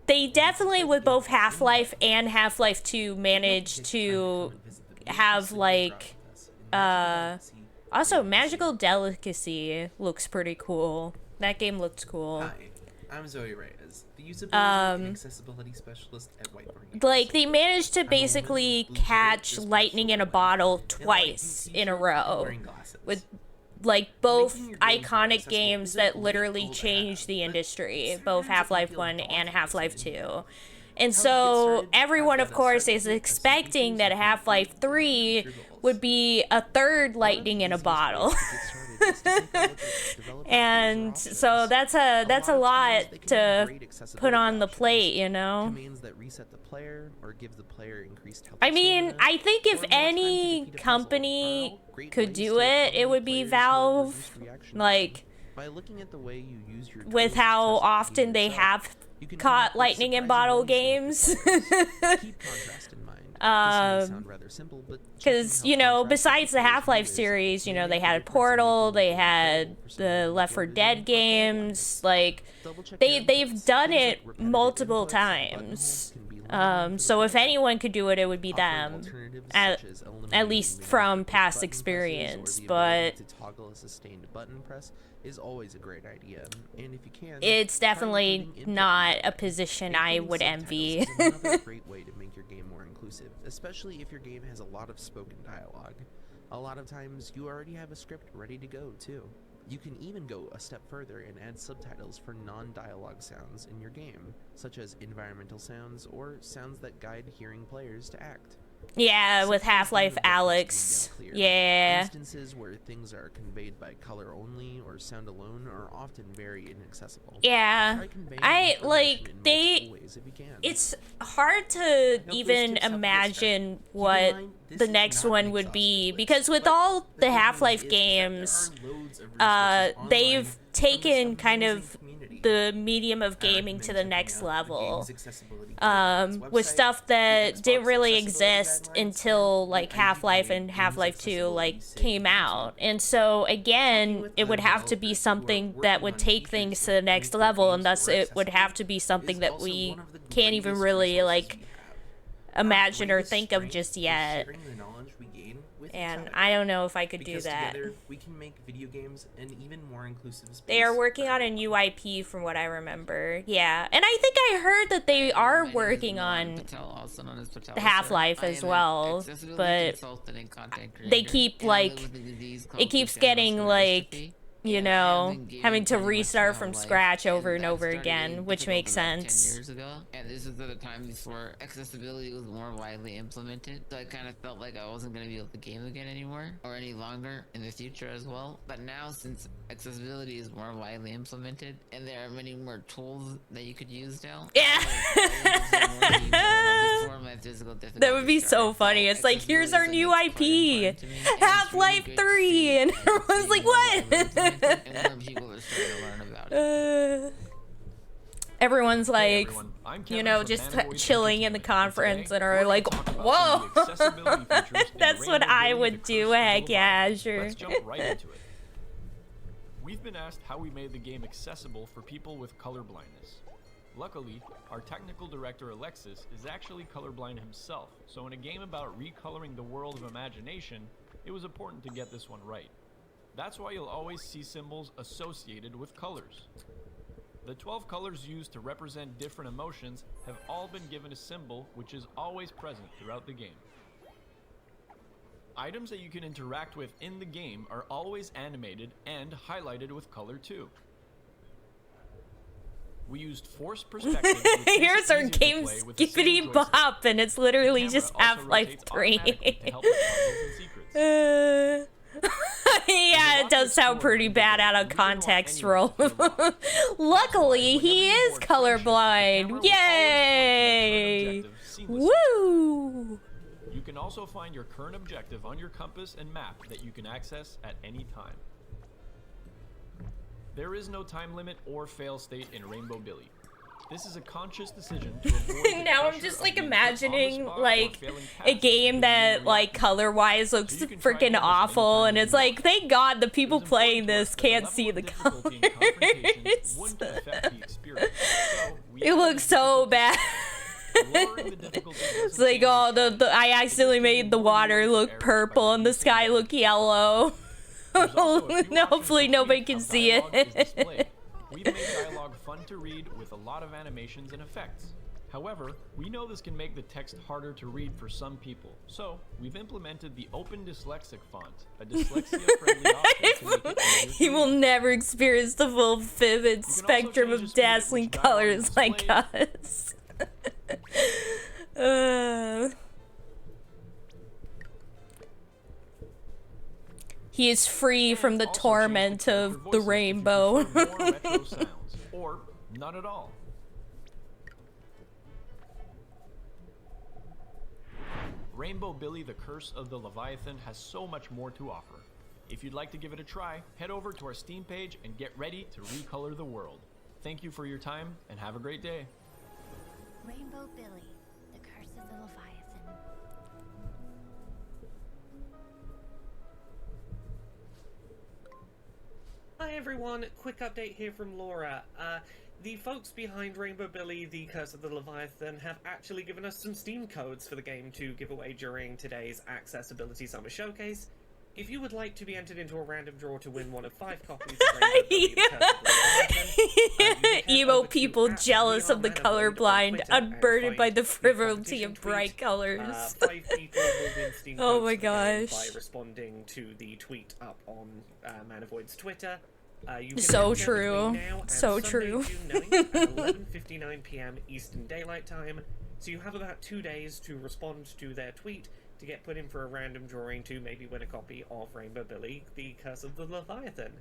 they definitely with both Half-Life and Half-Life 2 managed to have, like, also Magical Delicacy looks pretty cool. That game looks cool. Hi, I'm Zoe Reyes, the usability and accessibility specialist at Whiteboard. Like, they managed to basically catch lightning in a bottle twice in a row with, like, both iconic games that literally changed the industry, both Half-Life 1 and Half-Life 2. And so everyone, of course, is expecting that Half-Life 3 would be a third lightning in a bottle. And so that's a lot to put on the plate, you know. Commands that reset the player or give the player increased health. I mean, I think if any company could do it, it would be Valve. Like, by looking at the way you use your with how often they have caught lightning in bottle games. Because, you know, besides the Half-Life series, you know, they had Portal, they had the Left 4 Dead games, like, they've done it multiple times. So if anyone could do it, it would be them, at least from past experience, but to toggle a sustained button press is always a great idea, and if you can, it's definitely not a position I would envy. Is another great way to make your game more inclusive, especially if your game has a lot of spoken dialogue. A lot of times you already have a script ready to go too. You can even go a step further and add subtitles for non-dialogue sounds in your game, such as environmental sounds or sounds that guide hearing players to act. Yeah, with Half-Life Alyx. Yeah. Instances where things are conveyed by color only or sound alone are often very inaccessible. Yeah. It's hard to even imagine what the next one would be, because with all the Half-Life games, they've taken kind of the medium of gaming to the next level, with stuff that didn't really exist until like Half-Life and Half-Life 2 like came out. And so again, it would have to be something that would take things to the next level, and thus it would have to be something that we can't even really like imagine or think of just yet. And I don't know if I could do that. Together, we can make video games an even more inclusive space. They are working on a new IP from what I remember. Yeah. And I think I heard that they are working on the Half-Life as well. But they keep like, it keeps getting like, you know, having to restart from scratch over and over again, which makes sense. 10 years ago, and this was at a time before accessibility was more widely implemented, so I kind of felt like I wasn't going to be able to game again anymore, or any longer in the future as well. But now, since accessibility is more widely implemented, and there are many more tools that you could use now, yeah. That would be so funny. It's like, here's our new IP, Half-Life 3, and everyone's like, what? Everyone's like, you know, just chilling in the conference and are like, whoa, that's what I would do. Heck yeah, sure. Let's jump right into it. We've been asked how we made the game accessible for people with color blindness. Luckily, our technical director Alexis is actually colorblind himself, so in a game about recoloring the world of imagination, it was important to get this one right. That's why you'll always see symbols associated with colors. The 12 colors used to represent different emotions have all been given a symbol which is always present throughout the game. Items that you can interact with in the game are always animated and highlighted with color too. We used forced perspective. Here's our game skippity bop, and it's literally just Half-Life 3. Yeah, it does sound pretty bad out of context, roll. Luckily, he is colorblind. Yay! Woo! You can also find your current objective on your compass and map that you can access at any time. There is no time limit or fail state in Rainbow Billy. This is a conscious decision to avoid now I'm just like imagining like a game that like color-wise looks freaking awful, and it's like, thank God the people playing this can't see the colors. It looks so bad. It's like, oh, I accidentally made the water look purple and the sky look yellow. Hopefully nobody can see it. We've made dialogue fun to read with a lot of animations and effects. However, we know this can make the text harder to read for some people, so we've implemented the Open Dyslexic font, a dyslexia-friendly option. He will never experience the full vivid spectrum of dazzling colors like us. He is free from the torment of the rainbow. Or none at all. Rainbow Billy the Curse of the Leviathan has so much more to offer. If you'd like to give it a try, head over to our Steam page and get ready to recolor the world. Thank you for your time and have a great day. Rainbow Billy, the Curse of the Leviathan. Hi everyone, quick update here from Laura. The folks behind Rainbow Billy, the Curse of the Leviathan, have actually given us some Steam codes for the game to give away during today's Accessibility Summer Showcase. If you would like to be entered into a random draw to win one of 5 copies of Rainbow Billy, the Curse of the Leviathan, emo people jealous of the colorblind, unburdened by the frivolity of bright colors. 5 people will win Steam Oh codes my for the game gosh. by responding to the tweet up on Man Avoid's Twitter. You can So enter between true. now and So Sunday, true. June 9th at 11:59 p.m. Eastern Daylight Time. So you have about 2 days to respond to their tweet to get put in for a random drawing to maybe win a copy of Rainbow Billy, the Curse of the Leviathan.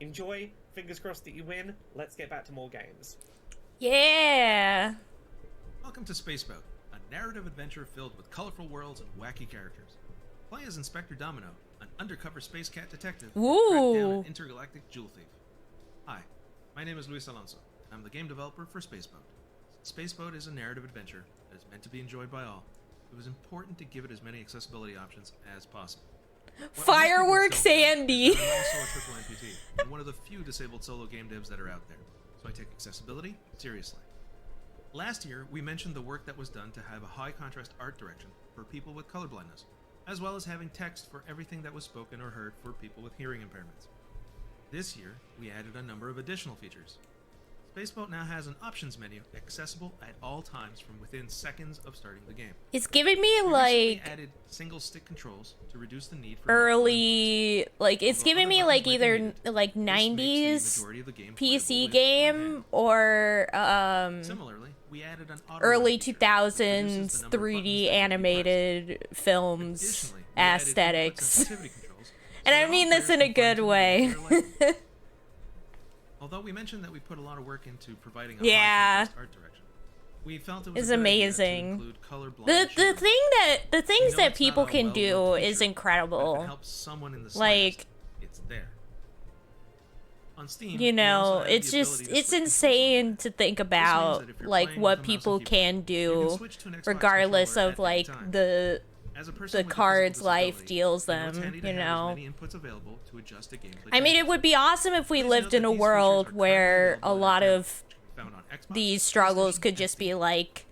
Enjoy. Fingers crossed that you win. Let's get back to more games. Yeah. Welcome to Spaceboat, a narrative adventure filled with colorful worlds and wacky characters. Play as Inspector Domino, an undercover space cat detective who tracked down an intergalactic jewel thief. Hi, my name is Luis Alonso, and I'm the game developer for Spaceboat. Spaceboat is a narrative adventure that is meant to be enjoyed by all. It was important to give it as many accessibility options as possible. Fireworks Andy. I'm also a triple amputee, and one of the few disabled solo game devs that are out there, so I take accessibility seriously. Last year, we mentioned the work that was done to have a high contrast art direction for people with colorblindness, as well as having text for everything that was spoken or heard for people with hearing impairments. This year, we added a number of additional features. Spaceboat now has an options menu accessible at all times from within seconds of starting the game. It's giving me We like recently added single stick controls to reduce the need for early, like it's giving me like either like 90s PC game or Similarly, we added an auto early 2000s 3D animated films aesthetics. And I mean this in a good way. Although we mentioned that we put a lot of work into providing a Yeah. high contrast art direction, We felt it was is a good idea to amazing. include colorblind The children. things We know that it's people not a can do well-built is feature, but if incredible. it helps someone in the Like, slightest, it's there. On Steam, you we also know, added it's the just ability to it's switch insane to think about that if you're like playing what with a mouse and people keyboard, can you can do switch to an Xbox regardless controller of at any like time. the As a person the with a physical cards life disability, deals I know it's them, handy to you have know. as many inputs available to adjust a gameplay I mean, it would be awesome if we lived in a world where a lot of these struggles could just be like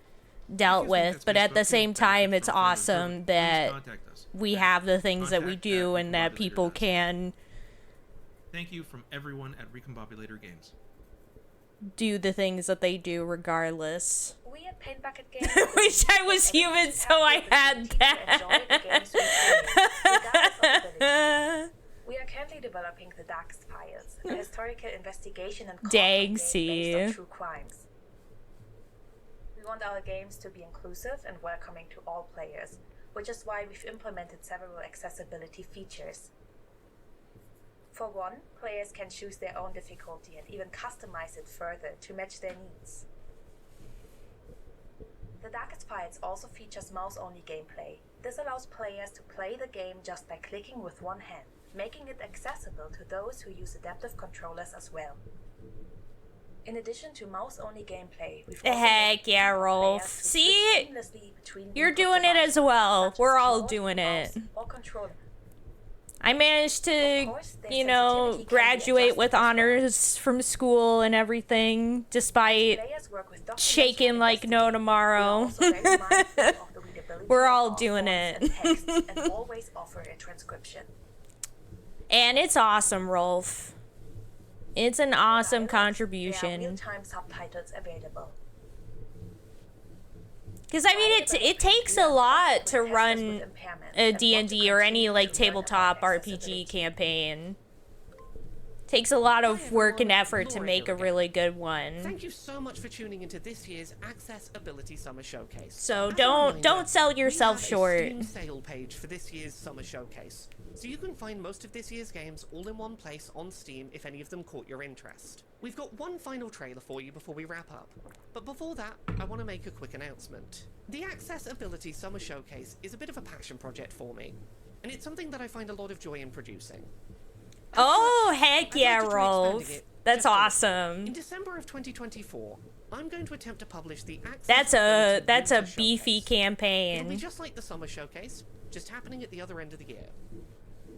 dealt with, but at the same time it's awesome that we have the things that we do and that people can Thank you from everyone at Recombobulator Games. do the things that they do regardless. We at Paint Bucket Games Wish I was human so I had that. We are currently developing The Darkest Files, a historical investigation and Dang, based on see. true crimes. We want our games to be inclusive and welcoming to all players, which is why we've implemented several accessibility features. For one, players can choose their own difficulty and even customize it further to match their needs. The Darkest Files also features mouse-only gameplay. This allows players to play the game just by clicking with one hand, making it accessible to those who use adaptive controllers as well. In addition to mouse-only gameplay, we've also Heck yeah, Rolf. See? You're doing it as well. We're all doing it. I managed to, you know, graduate with honors from school and everything, despite shaking like no tomorrow. We're all doing it. and always offer a transcription. And it's awesome, Rolf. It's an awesome There are contribution. real-time subtitles available. Because, I mean, it takes a lot to run a D&D or any, like, tabletop RPG campaign. Takes a lot of work and effort to make a really good one. Thank you so much for tuning into this year's Accessibility Summer Showcase. So As a don't reminder, sell yourself we have short. a Steam sale page for this year's Summer Showcase, so you can find most of this year's games all in one place on Steam if any of them caught your interest. We've got one final trailer for you before we wrap up, but before that, I want to make a quick announcement. The Accessibility Summer Showcase is a bit of a passion project for me, and it's something that I find a lot of joy in producing. Oh, heck I'd yeah, like to try Rolf. expanding it That's just a little. awesome. In December of 2024, I'm going to attempt to publish the That's a Winter beefy Showcase. It'll be campaign. just like the Summer Showcase, just happening at the other end of the year.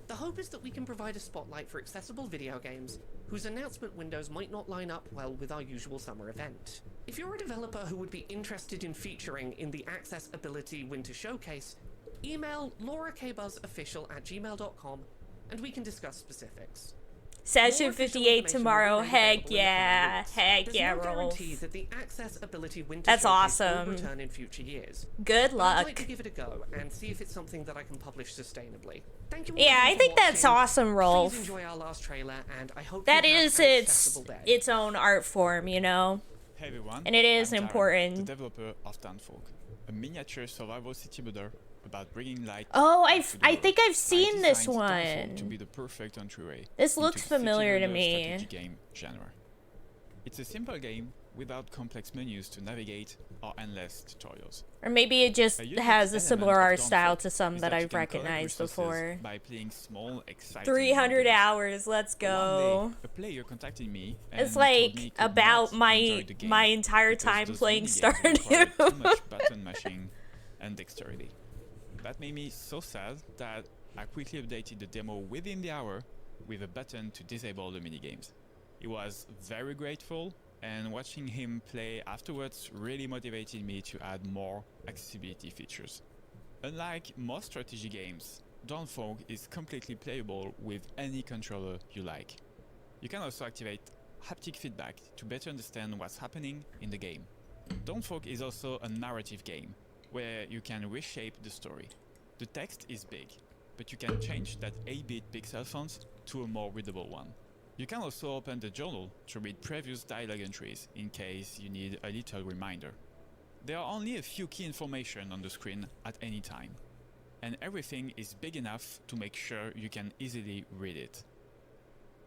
The hope is that we can provide a spotlight for accessible video games whose announcement windows might not line up well with our usual summer event. If you're a developer who would be interested in featuring in the Accessibility Winter Showcase, email laurakbuzzofficial@gmail.com and we can discuss specifics. Session More official 58 information tomorrow. will be Heck available in the coming yeah. weeks. Heck There's yeah, no Rolf. guarantee that the Accessibility Winter That's Showcase awesome. will return in future years. Good But I'd like luck. to give it a go and see if it's something that I can publish sustainably. Thank you all Yeah, again I for think that's watching. awesome, Rolf. Please enjoy our last trailer, and I hope That you have is an accessible day. its own art form, you know? Hey everyone, And it is I'm Darren, important. the developer of Townfolk, a miniature survival city builder about bringing light. Oh, to I think I've seen this designed Townfolk one. to be the perfect entryway This into looks city familiar to builder me. strategy game genre. It's a simple game without complex menus to navigate or endless tutorials. Or maybe it just A unique has a element similar of art style Dawnfall to some is that you I've can collect recognized resources before. by playing small, exciting 300 games. hours, let's go. One day, a player contacted me and It's told me like he could about not my enjoy the game my entire because time those playing minigames required Stardew. too much button mashing and dexterity. That made me so sad that I quickly updated the demo within the hour with a button to disable the minigames. He was very grateful, and watching him play afterwards really motivated me to add more accessibility features. Unlike most strategy games, Dawnfall is completely playable with any controller you like. You can also activate haptic feedback to better understand what's happening in the game. Dawnfall is also a narrative game, where you can reshape the story. The text is big, but you can change that 8-bit pixel font to a more readable one. You can also open the journal to read previous dialogue entries in case you need a little reminder. There are only a few key information on the screen at any time, and everything is big enough to make sure you can easily read it.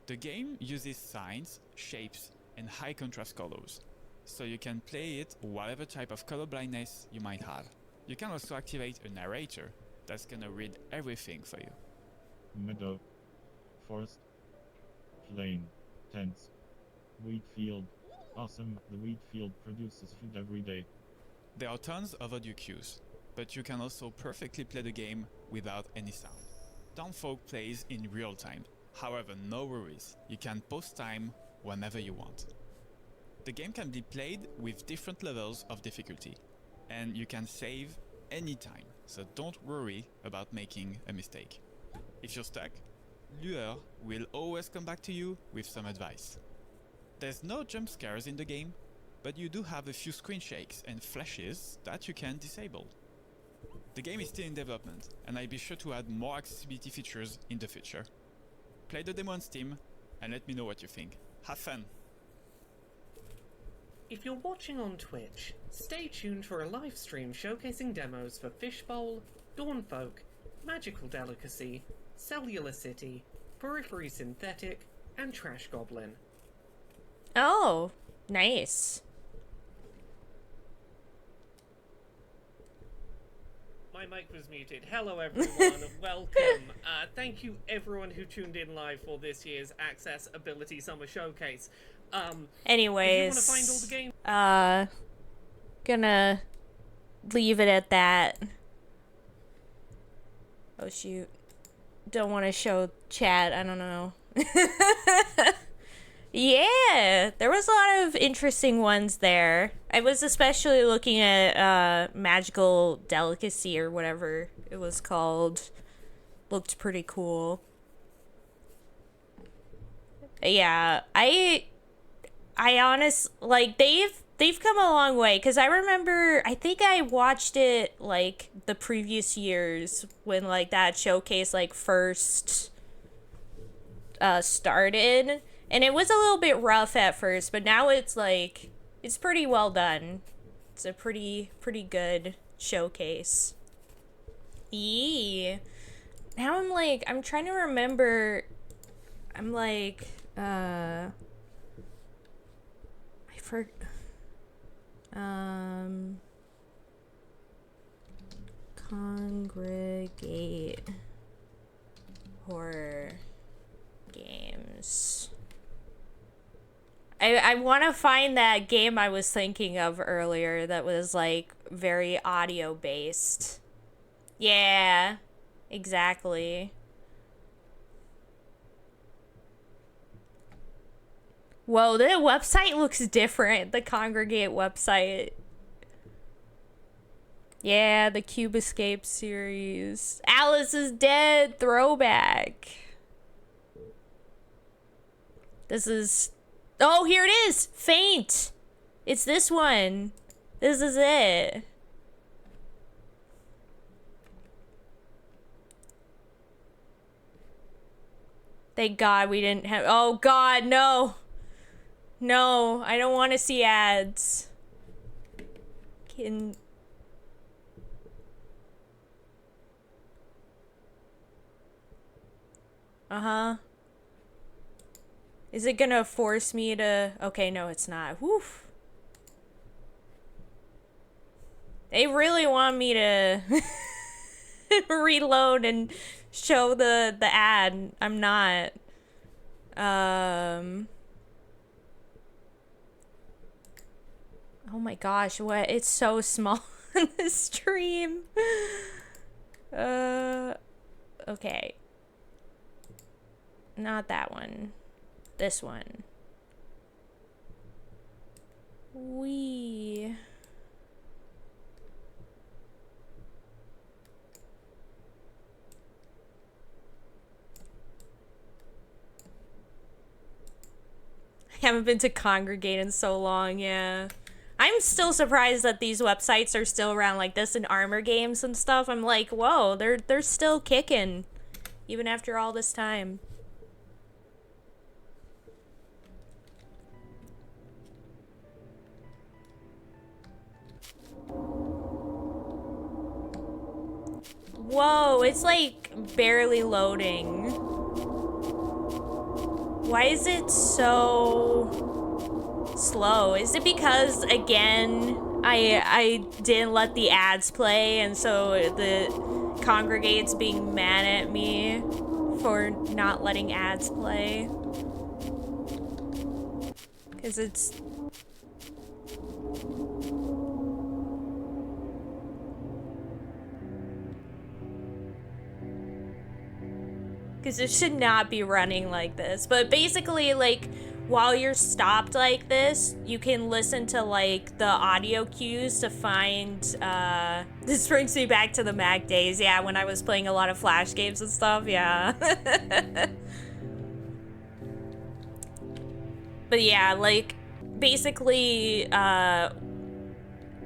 The game uses signs, shapes, and high contrast colors. so you can play it whatever type of colorblindness you might have. You can also activate a narrator that's gonna read everything for you. Meadow, forest, plain, tents, wheat field. Awesome, the wheat field produces food every day. There are tons of audio cues, but you can also perfectly play the game without any sound. Townfolk plays in real time. However, no worries, you can post time whenever you want. The game can be played with different levels of difficulty, and you can save anytime, so don't worry about making a mistake. If you're stuck, Lueur will always come back to you with some advice. There's no jump scares in the game, but you do have a few screen shakes and flashes that you can disable. The game is still in development, and I'll be sure to add more accessibility features in the future. Play the demo on Steam, and let me know what you think. Have fun! If you're watching on Twitch, stay tuned for a live stream showcasing demos for Fishbowl, Dawnfolk, Magical Delicacy, Cellular City, Periphery Synthetic, and Trash Goblin. Oh, nice. My mic was muted. Hello everyone, welcome. Thank you everyone who tuned in live for this year's Accessibility Summer Showcase. Anyways, if you want to find all the games, gonna leave it at that. Oh shoot. Don't want to show chat, I don't know. Yeah, there was a lot of interesting ones there. I was especially looking at Magical Delicacy or whatever it was called. Looked pretty cool. Yeah, I honestly, like, they've come a long way, because I remember, I think I watched it like the previous years when like that showcase like first started. And it was a little bit rough at first, but now it's like, it's pretty well done. It's a pretty good showcase. Yee. Now I'm trying to remember, congregate horror games. I want to find that game I was thinking of earlier that was like very audio based. Yeah, exactly. Whoa, the website looks different. The Congregate website. Yeah, the Cube Escape series. Alice is Dead throwback. This is... Oh, here it is! Faint! It's this one. This is it. Thank God we didn't have... Oh, God, no! No, I don't want to see ads. Can... Uh-huh. Is it gonna force me to... Okay, no, it's not. Woof. They really want me to reload and show the ad. I'm not. Oh my gosh, what? It's so small on the stream. Okay. Not that one. This one. We... I haven't been to Congregate in so long, yeah. I'm still surprised that these websites are still around like this in Armor games and stuff. I'm like, whoa, they're still kicking even after all this time. Whoa, it's like barely loading. Why is it so slow. Is it because, again, I didn't let the ads play, and so the congregate's being mad at me for not letting ads play? Because it's... Because it should not be running like this. But basically, like, while you're stopped like this, you can listen to, like, the audio cues to find, This brings me back to the Mac days, yeah, when I was playing a lot of Flash games and stuff, yeah. But yeah, like, basically,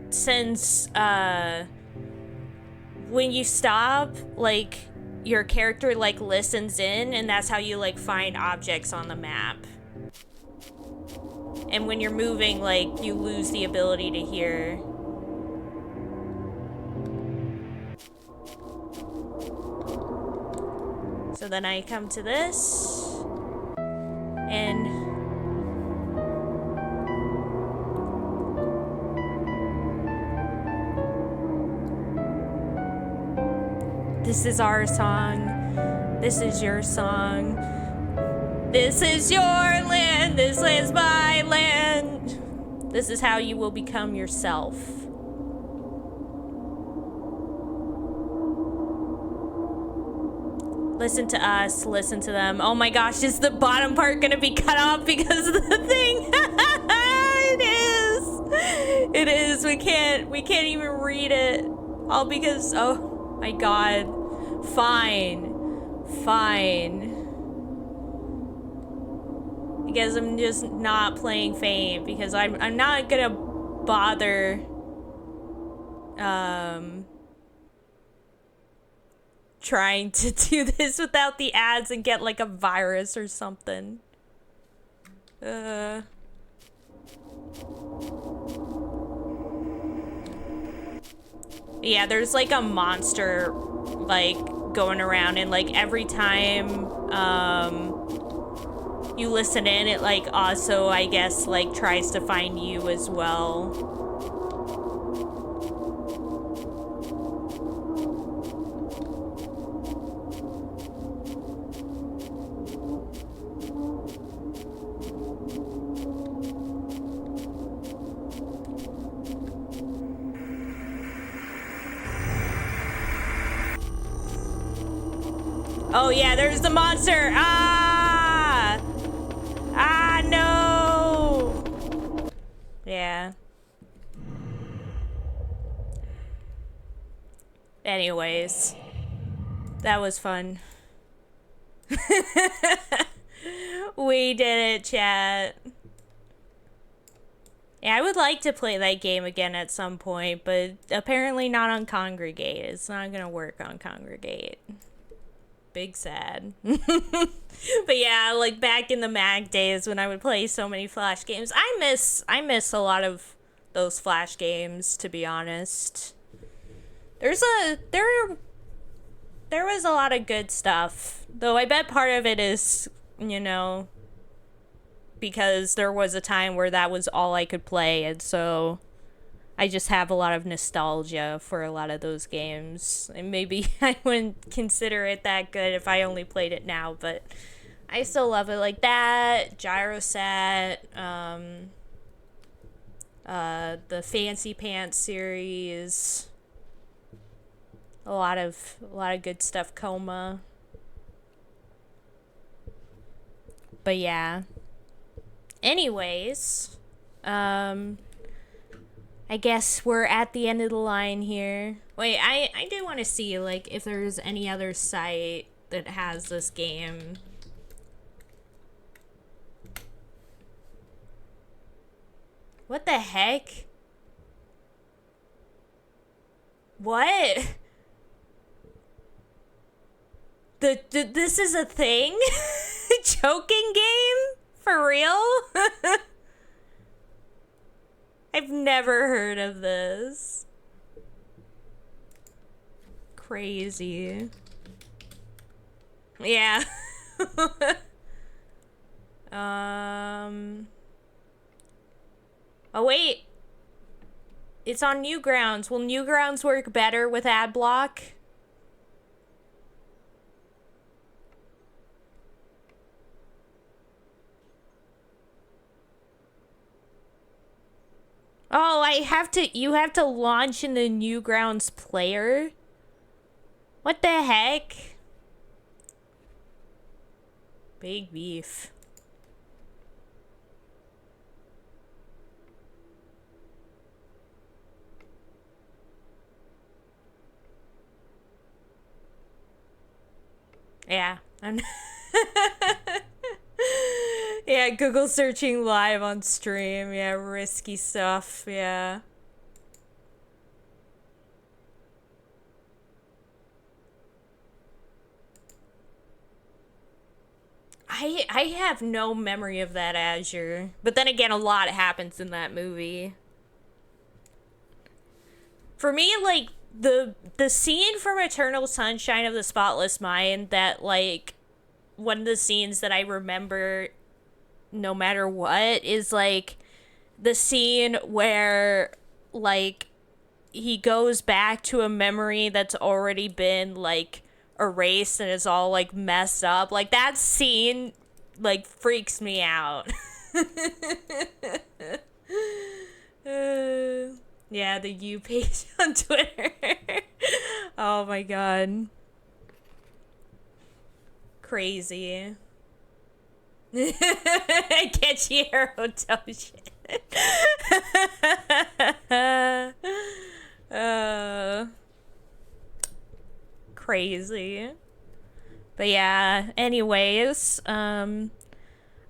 since, when you stop, like, your character, like, listens in, and that's how you, like, find objects on the map. And when you're moving, like, you lose the ability to hear. So then I come to this, and this is our song. This is your song. This is your land. This is my land. This is how you will become yourself. Listen to us, listen to them. Oh my gosh, is the bottom part gonna be cut off because of the thing? It is. It is. We can't even read it. All because, oh my god. Fine. Fine. Because I'm just not playing Fame because I'm not gonna bother trying to do this without the ads and get like a virus or something. Yeah, there's like a monster like going around, and like every time you listen in, it like also, I guess, like tries to find you as well. Oh yeah, there's the monster. Ah! Ah, no! Yeah. Anyways. That was fun. We did it, chat. Yeah, I would like to play that game again at some point, but apparently not on Congregate. It's not gonna work on Congregate. Big sad. But yeah, like back in the Mag days when I would play so many Flash games, I miss a lot of those Flash games, to be honest. There was a lot of good stuff, though I bet part of it is, you know, because there was a time where that was all I could play, and so I just have a lot of nostalgia for a lot of those games. And maybe I wouldn't consider it that good if I only played it now, but I still love it. Like that, Gyrosat, the Fancy Pants series, a lot of good stuff, Coma. But yeah. Anyways, I guess we're at the end of the line here. Wait, I do want to see, like, if there's any other site that has this game. What the heck? What? This is a thing? Choking game? For real? I've never heard of this. Crazy. Yeah. Oh, wait. It's on Newgrounds. Will Newgrounds work better with ad block? Oh, you have to launch in the Newgrounds player? What the heck? Big beef. Yeah, I'm yeah, Google searching live on stream. Yeah, risky stuff. Yeah. I have no memory of that Azure. But then again, a lot happens in that movie. For me, like, the scene from Eternal Sunshine of the Spotless Mind, that, like, one of the scenes that I remember no matter what is, like, the scene where, like, he goes back to a memory that's already been, like, erased and is all, like, messed up. Like, that scene, like, freaks me out. Yeah, the U page on Twitter. Oh my god. Crazy. Catchy hero shit. Crazy. But yeah, anyways, I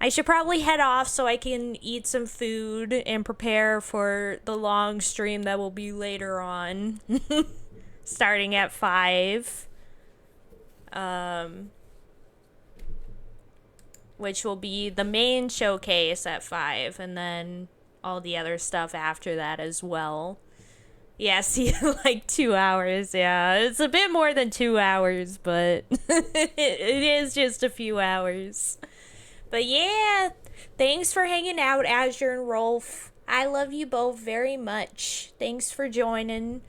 should probably head off so I can eat some food and prepare for the long stream that will be later on. Starting at 5. Which will be the main showcase at 5, and then all the other stuff after that as well. Yeah, see, like 2 hours, yeah. It's a bit more than 2 hours, but it is just a few hours. But yeah, thanks for hanging out, Azure and Rolf. I love you both very much. Thanks for joining.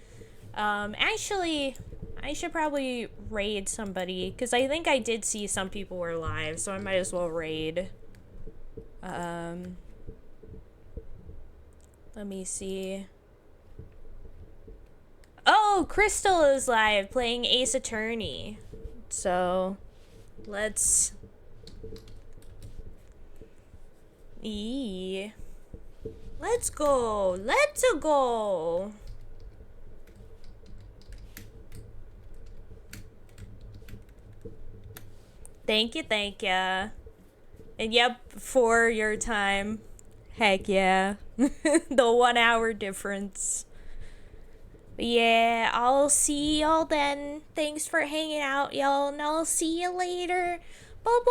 Actually, I should probably raid somebody, because I think I did see some people were live, so I might as well raid. Let me see. Oh, Crystal is live playing Ace Attorney. So, let's... Let's go. Let's go. Thank you, thank you. And yep, for your time. Heck yeah. The 1 hour difference. But yeah, I'll see y'all then. Thanks for hanging out, y'all, and I'll see you later. Bye-bye.